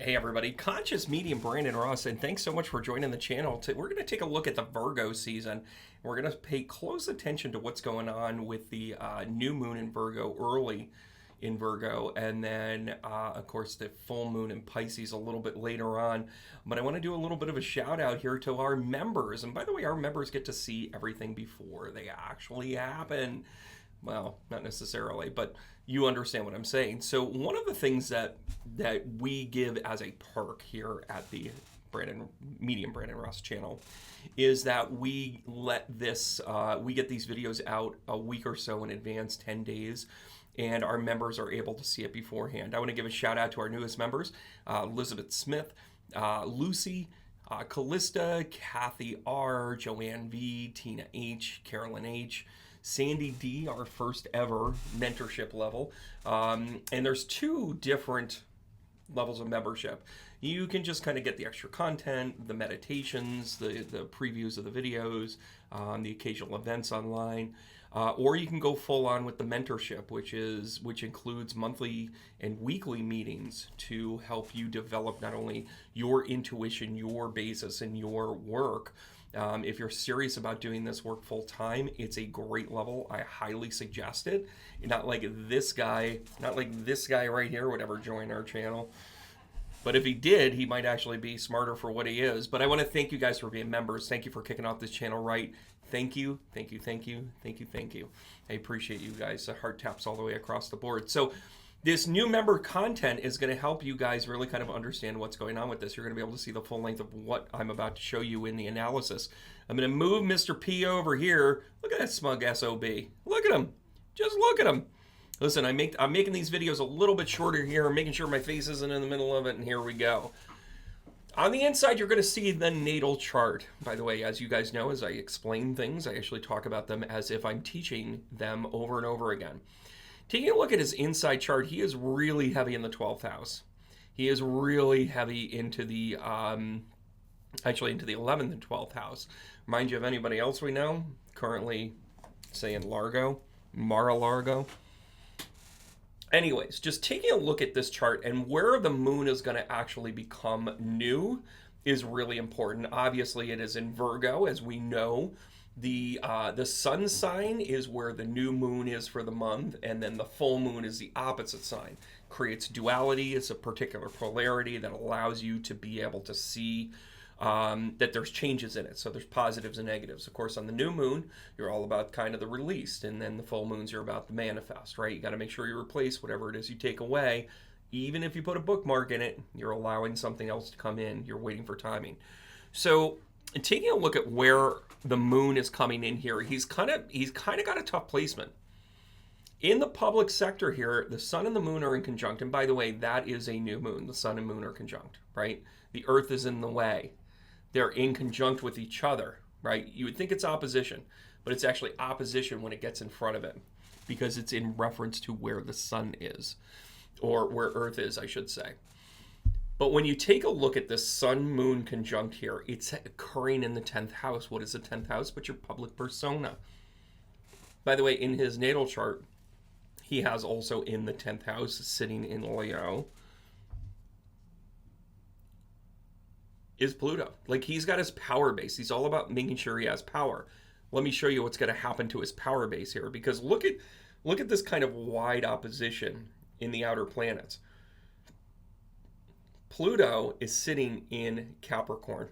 Hey everybody, Conscious Medium Brandon Ross, and thanks so much for joining the channel. We're going to take a look at the Virgo season. We're going to pay close attention to what's going on with the new moon in Virgo, early in Virgo, and then of course the full moon in Pisces a little bit later on. But I want to do a little bit of a shout out here to our members. And by the way, our members get to see everything before they actually happen. Well, not necessarily, but you understand what I'm saying. So one of the things that we give as a perk here at the Medium Brandon Ross channel is that we let this we get these videos out a week or so in advance, 10 days, and our members are able to see it beforehand. I want to give a shout out to our newest members, Elizabeth Smith, Lucy, Callista, Kathy R, Joanne V, Tina H, Carolyn H, Sandy D, our first ever mentorship level. And there's two different levels of membership. You can just kind of get the extra content, the meditations, the previews of the videos, the occasional events online. Or you can go full on with the mentorship, which includes monthly and weekly meetings to help you develop not only your intuition, your basis, and your work. If you're serious about doing this work full time, it's a great level. I highly suggest it. Not like this guy right here would ever join our channel. But if he did, he might actually be smarter for what he is. But I want to thank you guys for being members. Thank you for kicking off this channel right. Thank you, thank you, thank you, thank you, thank you. I appreciate you guys. Heart taps all the way across the board. So this new member content is going to help you guys really kind of understand what's going on with this. You're going to be able to see the full length of what I'm about to show you in the analysis. I'm going to move Mr. P over here. Look at that smug SOB. Look at him. Just look at him. Listen, I'm making these videos a little bit shorter here. I'm making sure my face isn't in the middle of it, and here we go. On the inside, you're going to see the natal chart. By the way, as you guys know, as I explain things, I actually talk about them as if I'm teaching them over and over again. Taking a look at his inside chart, he is really heavy in the 12th house. He is really heavy into the, actually into the 11th and 12th house. Remind you of anybody else we know? Currently, say in Largo, Mar-a-Largo. Anyways, just taking a look at this chart and where the moon is going to actually become new is really important. Obviously, it is in Virgo, as we know. The sun sign is where the new moon is for the month, and then the full moon is the opposite sign. Creates duality. It's a particular polarity that allows you to be able to see that there's changes in it. So there's positives and negatives. Of course, on the new moon, you're all about kind of the released, and then the full moons, you're about the manifest, right? You got to make sure you replace whatever it is you take away. Even if you put a bookmark in it, you're allowing something else to come in. You're waiting for timing. So taking a look at where the moon is coming in here, he's kind of got a tough placement. In the public sector here, the sun and the moon are in conjunct. And by the way, that is a new moon. The sun and moon are conjunct, right? The earth is in the way. They're in conjunct with each other, right? You would think it's opposition, but it's actually opposition when it gets in front of it because it's in reference to where the sun is, or where earth is, I should say. But when you take a look at this sun-moon conjunct here, it's occurring in the 10th house. What is the 10th house but your public persona? By the way, in his natal chart, he has also in the 10th house, sitting in Leo, is Pluto. Like, he's got his power base. He's all about making sure he has power. Let me show you what's going to happen to his power base here, because look at this kind of wide opposition in the outer planets. Pluto is sitting in Capricorn,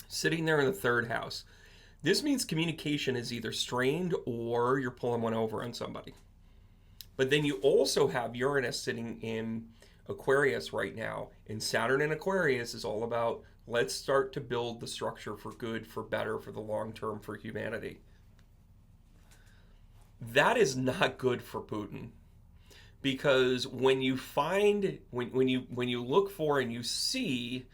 sitting there in the 3rd house. This means communication is either strained or you're pulling one over on somebody. But then you also have Uranus sitting in Aquarius right now, and Saturn in Aquarius is all about let's start to build the structure for good, for better, for the long term, for humanity. That is not good for Putin, because when you find when you look for and you see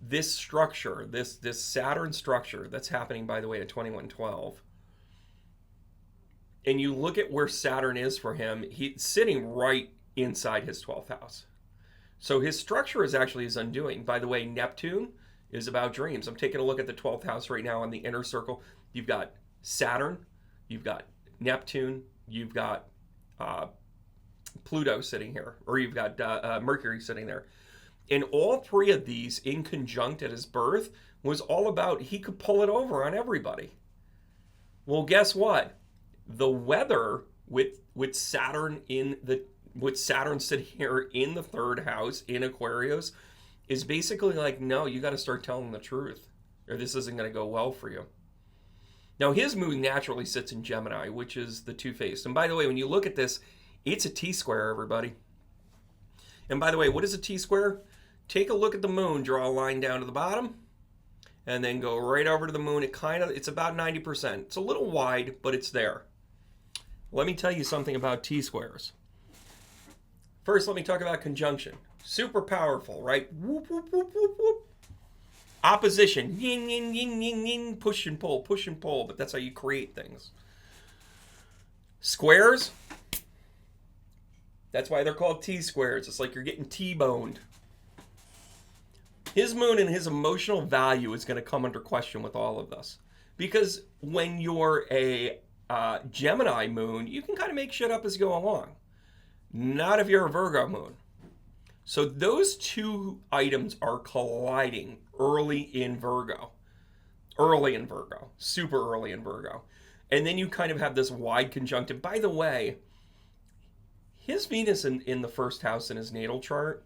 this structure, this Saturn structure that's happening, by the way, at 2112, and you look at where Saturn is for him, he's sitting right inside his 12th house. So his structure is actually his undoing. By the way, Neptune is about dreams. I'm taking a look at the 12th house right now on the inner circle. You've got Saturn, you've got Neptune, you've got Pluto sitting here, or you've got Mercury sitting there. And all three of these in conjunct at his birth was all about he could pull it over on everybody. Well, guess what? The weather with Saturn with Saturn sitting here in the third house in Aquarius is basically like, no, you got to start telling the truth, or this isn't going to go well for you. Now, his moon naturally sits in Gemini, which is the two-faced. And by the way, when you look at this, it's a T-square, everybody. And by the way, what is a T-square? Take a look at the moon, draw a line down to the bottom, and then go right over to the moon. It's about 90%. It's a little wide, but it's there. Let me tell you something about T-squares. First, let me talk about conjunction. Super powerful, right? Whoop, whoop, whoop, whoop, whoop. Opposition. Yin, yin, yin, yin, yin. Push and pull, push and pull. But that's how you create things. Squares. That's why they're called T-squares. It's like you're getting T-boned. His moon and his emotional value is going to come under question with all of this. Because when you're a Gemini moon, you can kind of make shit up as you go along. Not if you're a Virgo moon. So those two items are colliding early in Virgo. Early in Virgo. Super early in Virgo. And then you kind of have this wide conjunctive. By the way, his Venus in the first house in his natal chart,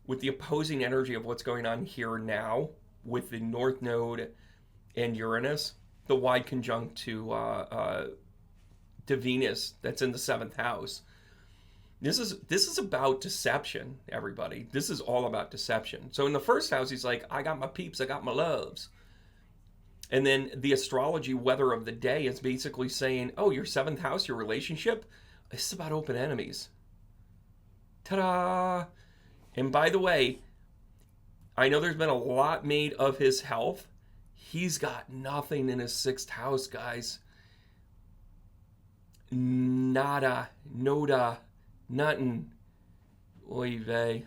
with the opposing energy of what's going on here now, with the North Node and Uranus, the wide conjunct to Venus that's in the 7th house. This is about deception, everybody. This is all about deception. So in the first house, he's like, I got my peeps, I got my loves. And then the astrology weather of the day is basically saying, oh, your 7th house, your relationship, this is about open enemies. Ta-da! And by the way, I know there's been a lot made of his health. He's got nothing in his 6th house, guys. Nada, noda, nothing. Oy vey.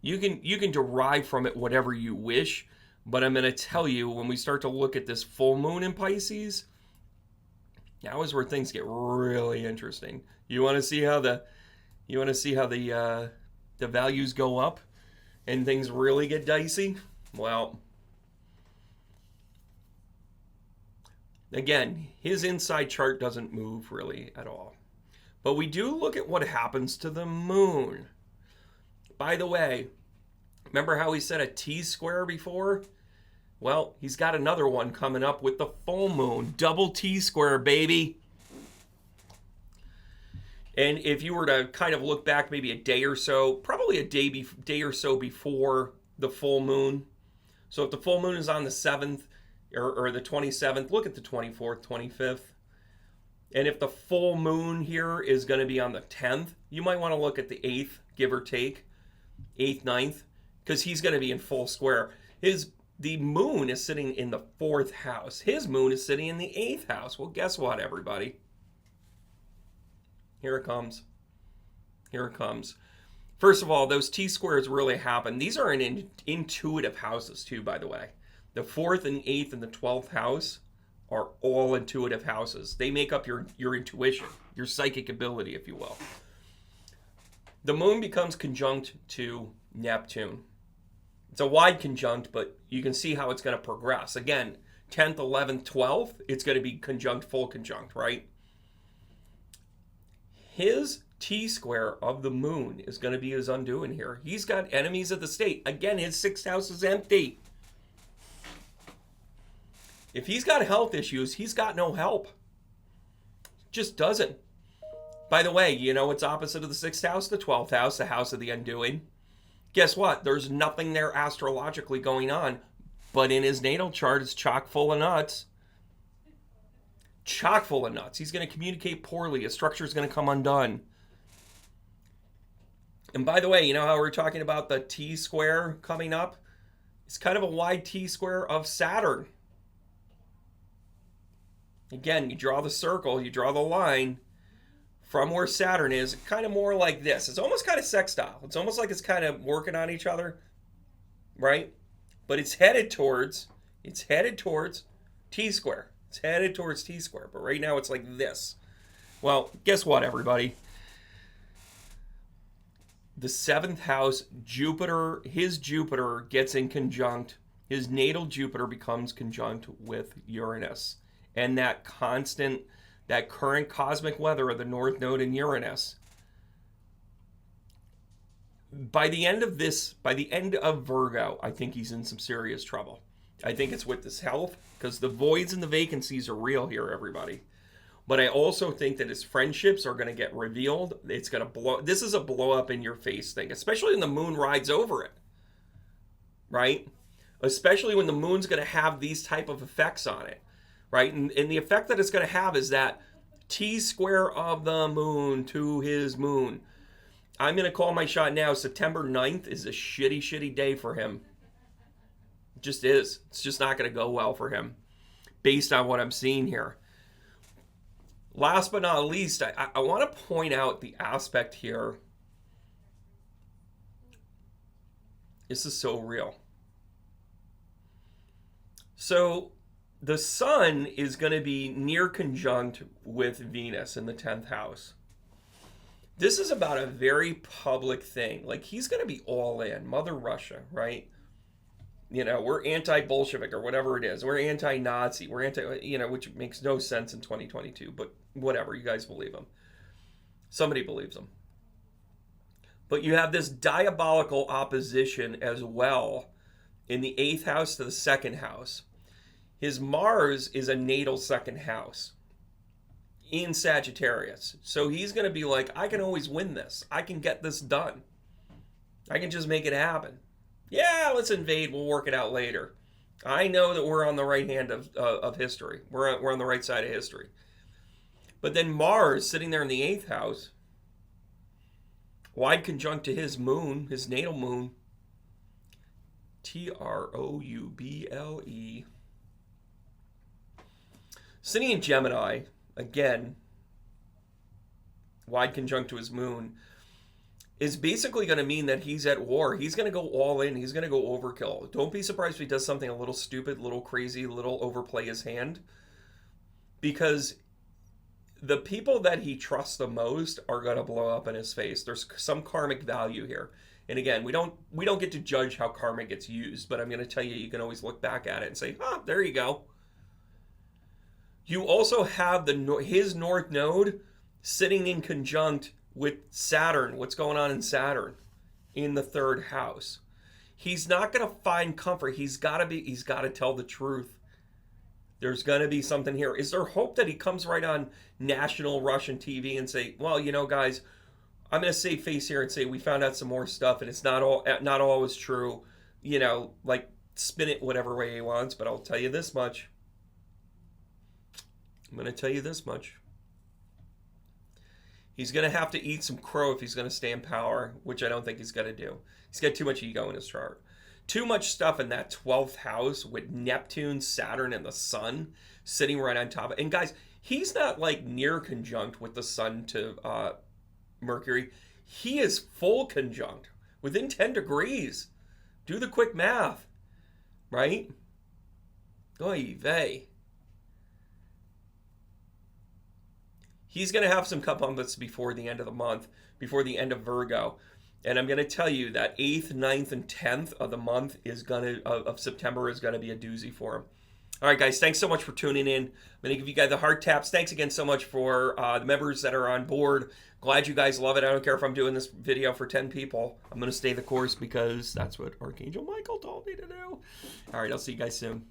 You can derive from it whatever you wish, but I'm going to tell you, when we start to look at this full moon in Pisces, now is where things get really interesting. You want to see how the values go up and things really get dicey? Well, again, his inside chart doesn't move really at all. But we do look at what happens to the moon. By the way, remember how he said a T-square before? Well, he's got another one coming up with the full moon. Double T-square, baby. And if you were to kind of look back maybe a day or so, probably a day or so before the full moon. So if the full moon is on the 7th or the 27th, look at the 24th, 25th. And if the full moon here is going to be on the 10th, you might want to look at the 8th, give or take, 8th, 9th, because he's going to be in full square. The moon is sitting in the 4th house. His moon is sitting in the 8th house. Well, guess what, everybody? Here it comes. Here it comes. First of all, those T-squares really happen. These are in intuitive houses, too, by the way. The 4th and 8th and the 12th house are all intuitive houses. They make up your intuition, your psychic ability, if you will. The moon becomes conjunct to Neptune. It's a wide conjunct, but you can see how it's going to progress. Again, 10th, 11th, 12th, it's going to be conjunct, full conjunct, right? His T-square of the moon is going to be his undoing here. He's got enemies of the state. Again, his 6th house is empty. If he's got health issues, he's got no help. Just doesn't. By the way, you know what's opposite of the 6th house? The 12th house, the house of the undoing. Guess what? There's nothing there astrologically going on. But in his natal chart, it's chock full of nuts. Chock full of nuts. He's going to communicate poorly. His structure is going to come undone. And by the way, you know how we're talking about the T-square coming up? It's kind of a wide T-square of Saturn. Again, you draw the circle, you draw the line from where Saturn is, kind of more like this. It's almost kind of sextile. It's almost like it's kind of working on each other, right? But it's headed towards T-square. It's headed towards T-square, but right now it's like this. Well, guess what, everybody? the 7th house, Jupiter, his Jupiter gets in conjunct. His natal Jupiter becomes conjunct with Uranus. And that current cosmic weather of the North Node in Uranus, by the end of Virgo, I think he's in some serious trouble. I think it's with his health, because the voids and the vacancies are real here, everybody. But I also think that his friendships are going to get revealed. It's going to blow. This is a blow up in your face thing, especially when the moon rides over it, right? Especially when the moon's going to have these type of effects on it, right? And the effect that it's going to have is that T-square of the moon to his moon. I'm going to call my shot now. September 9th is a shitty, shitty day for him. It just is. It's just not going to go well for him based on what I'm seeing here. Last but not least, I want to point out the aspect here. This is so real. So the sun is going to be near conjunct with Venus in the 10th house. This is about a very public thing. Like, he's going to be all in. Mother Russia, right? You know, we're anti-Bolshevik or whatever it is. We're anti-Nazi. We're which makes no sense in 2022. But whatever, you guys believe them. Somebody believes them. But you have this diabolical opposition as well in the 8th house to the 2nd house. His Mars is a natal 2nd house in Sagittarius. So he's going to be like, I can always win this. I can get this done. I can just make it happen. Yeah, let's invade. We'll work it out later. I know that we're on the right hand of history. We're on the right side of history. But then Mars, sitting there in the 8th house, wide conjunct to his moon, his natal moon, Troubele. Sitting in Gemini, again, wide conjunct to his moon, is basically going to mean that he's at war. He's going to go all in. He's going to go overkill. Don't be surprised if he does something a little stupid, a little crazy, a little overplay his hand. Because the people that he trusts the most are going to blow up in his face. There's some karmic value here. And again, we don't get to judge how karma gets used, but I'm going to tell you, you can always look back at it and say, there you go. You also have his North Node sitting in conjunct with Saturn. What's going on in Saturn in the 3rd house? He's not going to find comfort. He's got to tell the truth. There's going to be something here. Is there hope that he comes right on national Russian TV and say, well, guys, I'm going to save face here and say we found out some more stuff and it's not always true. Like, spin it whatever way he wants. But I'll tell you this much. He's going to have to eat some crow if he's going to stay in power, which I don't think he's going to do. He's got too much ego in his chart. Too much stuff in that 12th house with Neptune, Saturn, and the sun sitting right on top of it. And guys, he's not like near conjunct with the sun to Mercury. He is full conjunct within 10 degrees. Do the quick math, right? Oy vey. He's going to have some comeuppance before the end of the month, before the end of Virgo. And I'm going to tell you that 8th, 9th, and 10th of the month of September is going to be a doozy for him. All right, guys, thanks so much for tuning in. I'm going to give you guys the heart taps. Thanks again so much for the members that are on board. Glad you guys love it. I don't care if I'm doing this video for 10 people. I'm going to stay the course because that's what Archangel Michael told me to do. All right, I'll see you guys soon.